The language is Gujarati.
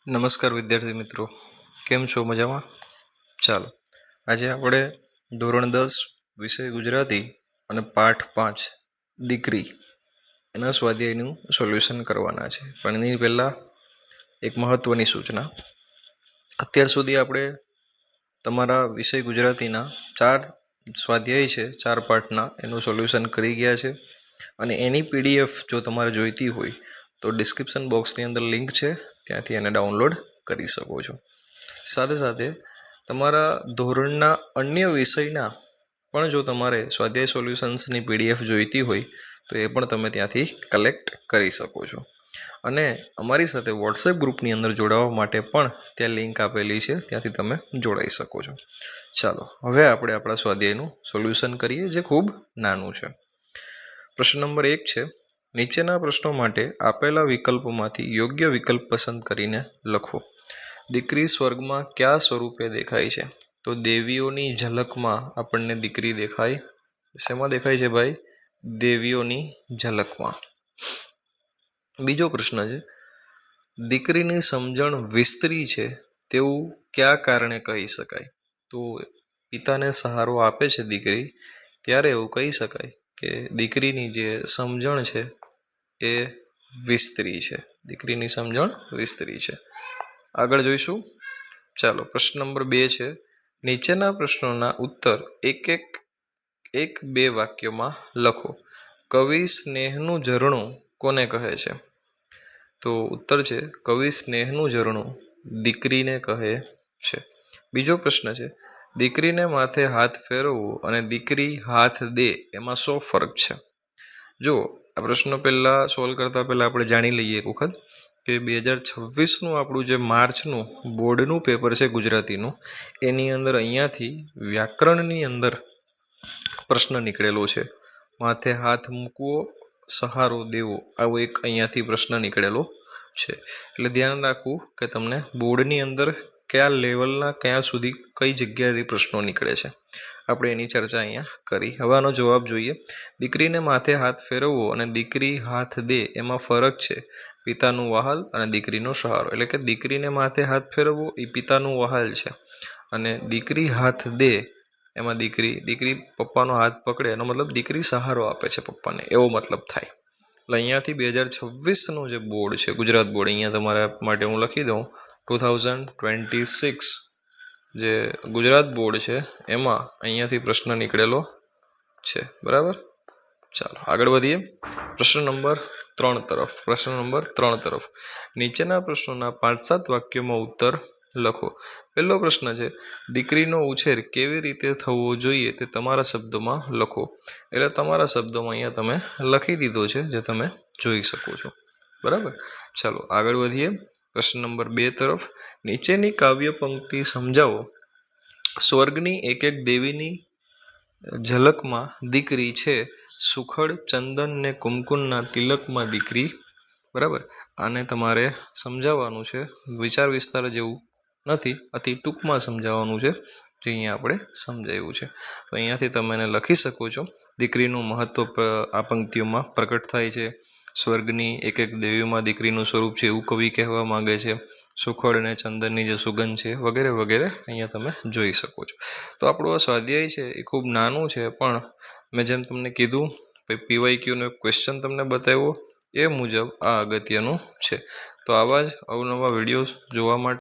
નમસ્કાર વિદ્યાર્થી મિત્રો, કેમ છો? મજામાં? ચાલો, આજે આપણે ધોરણ 10 વિષય ગુજરાતી અને પાઠ 5 દીકરી એના સ્વાધ્યાયનું સોલ્યુશન કરવાના છે. પણ એની પહેલાં એક મહત્વની સૂચના. અત્યાર સુધી આપણે તમારા વિષય ગુજરાતીના 4 સ્વાધ્યાય છે, 4 પાઠના એનું સોલ્યુશન કરી ગયા છે. અને એની પીડીએફ જો તમારે જોઈતી હોય તો ડિસ્ક્રિપ્શન બોક્સની અંદર લિંક છે, ત્યાંથી એને ડાઉનલોડ કરી શકો છો. સાથે સાથે તમારા ધોરણના અન્ય વિષયના પણ જો તમારે સ્વાધ્યાય સોલ્યુશન્સની પીડીએફ જોઈતી હોય તો એ પણ તમે ત્યાંથી કલેક્ટ કરી શકો છો. અને અમારી સાથે વોટ્સએપ ગ્રુપની અંદર જોડાવા માટે પણ ત્યાં લિંક આપેલી છે, ત્યાંથી તમે જોડાઈ શકો છો. ચાલો, હવે આપણે આપણા સ્વાધ્યાયનું સોલ્યુશન કરીએ, જે ખૂબ નાનું છે. પ્રશ્ન નંબર 1 છે, નીચેના પ્રશ્નો માટે આપેલા વિકલ્પોમાંથી યોગ્ય વિકલ્પ પસંદ કરીને લખો. દીકરી સ્વર્ગમાં કયા સ્વરૂપે દેખાય છે? તો દેવીઓની ઝલકમાં આપણને દીકરી દેખાય. શેમાં દેખાય છે ભાઈ? દેવીઓની ઝલકમાં. બીજો પ્રશ્ન છે, દીકરીની સમજણ વિસ્તરી છે તેવું કયા કારણે કહી શકાય? તો પિતાને સહારો આપે છે દીકરી, ત્યારે એવું કહી શકાય કે દીકરીની જે સમજણ છે એ વિસ્તરી છે. દીકરીની સમજણ વિસ્તરી છે. આગળ જોઈશું. ચાલો, પ્રશ્ન નંબર 2 છે, નીચેના પ્રશ્નોના ઉત્તર એક બે વાક્યોમાં લખો. કવિ સ્નેહનું ઝરણું કોને કહે છે? તો ઉત્તર છે, કવિ સ્નેહનું ઝરણું દીકરીને કહે છે. બીજો પ્રશ્ન છે, દીકરીને માથે હાથ ફેરવવો અને દીકરી હાથ દે એમાં શું ફરક છે? જો આ પ્રશ્નો પહેલા સોલ્વ કરતા પહેલા આપણે જાણી લઈએ એક વખત કે 2026નું આપણું જે માર્ચનું બોર્ડનું પેપર છે ગુજરાતીનું, એની અંદર અહીંયાથી વ્યાકરણની અંદર પ્રશ્ન નીકળેલો છે. માથે હાથ મૂકવો, સહારો દેવો, આવો એક અહીંયાથી પ્રશ્ન નીકળેલો છે. એટલે ધ્યાન રાખવું કે તમને બોર્ડની અંદર કયા લેવલના કયા સુધી કઈ જગ્યાએથી પ્રશ્નો નીકળે છે. આપણે એની ચર્ચા અહીંયા કરી. હવે આનો જવાબ જોઈએ. દીકરીને માથે હાથ ફેરવવો અને દીકરી હાથ દે એમાં ફરક છે પિતાનું વહાલ અને દીકરીનો સહારો. એટલે કે દીકરીને માથે હાથ ફેરવવો એ પિતાનું વહાલ છે, અને દીકરી હાથ દે એમાં દીકરી પપ્પાનો હાથ પકડે એનો મતલબ દીકરી સહારો આપે છે પપ્પાને, એવો મતલબ થાય. એટલે અહીંયાથી 2026નું જે બોર્ડ છે ગુજરાત બોર્ડ, અહીંયા તમારા માટે હું લખી દઉં 2026 જે ગુજરાત બોર્ડ છે એમાં અહીંયાથી પ્રશ્ન નીકળેલો છે. બરાબર. ચાલો આગળ વધીએ. પ્રશ્ન નંબર 3 તરફ. નીચેના પ્રશ્નોના 5-7 વાક્યોમાં ઉત્તર લખો. પહેલો પ્રશ્ન છે, દીકરીનો ઉછેર કેવી રીતે થવો જોઈએ તે તમારા શબ્દોમાં લખો. એટલે તમારા શબ્દોમાં અહીંયા તમે લખી દીધો છે, જે તમે જોઈ શકો છો. બરાબર. ચાલો આગળ વધીએ. પ્રશ્ન નંબર 2 તરફ. નીચેની કાવ્ય પંક્તિ સમજાવો. સ્વર્ગની એક દેવીની ઝલકમાં દીકરી છે, સુખડ ચંદન ને કુમકુમના તિલકમાં દીકરી. બરાબર. આને તમારે સમજાવવાનું છે, વિચાર વિસ્તાર જેવું નથી, અતિ ટૂંકમાં સમજાવવાનું છે, જે અહીંયા આપણે સમજાવ્યું છે. તો અહીંયાથી તમે એને લખી શકો છો. દીકરીનું મહત્વ આ પંક્તિઓમાં પ્રકટ થાય છે. સ્વર્ગની એક દેવીમાં દીકરીનું સ્વરૂપ છે એવું કવિ કહેવા માંગે છે. સુખડ અને ચંદનની જે સુગંધ છે વગેરે વગેરે અહીંયા તમે જોઈ શકો છો. તો આપણું આ સ્વાધ્યાય છે એ ખૂબ નાનું છે, પણ મેં જેમ તમને કીધું PYQનો એક ક્વેશ્ચન તમને બતાવ્યો એ મુજબ આ અગત્યનું છે. તો આવા જ અવનવા વિડીયોઝ જોવા માટે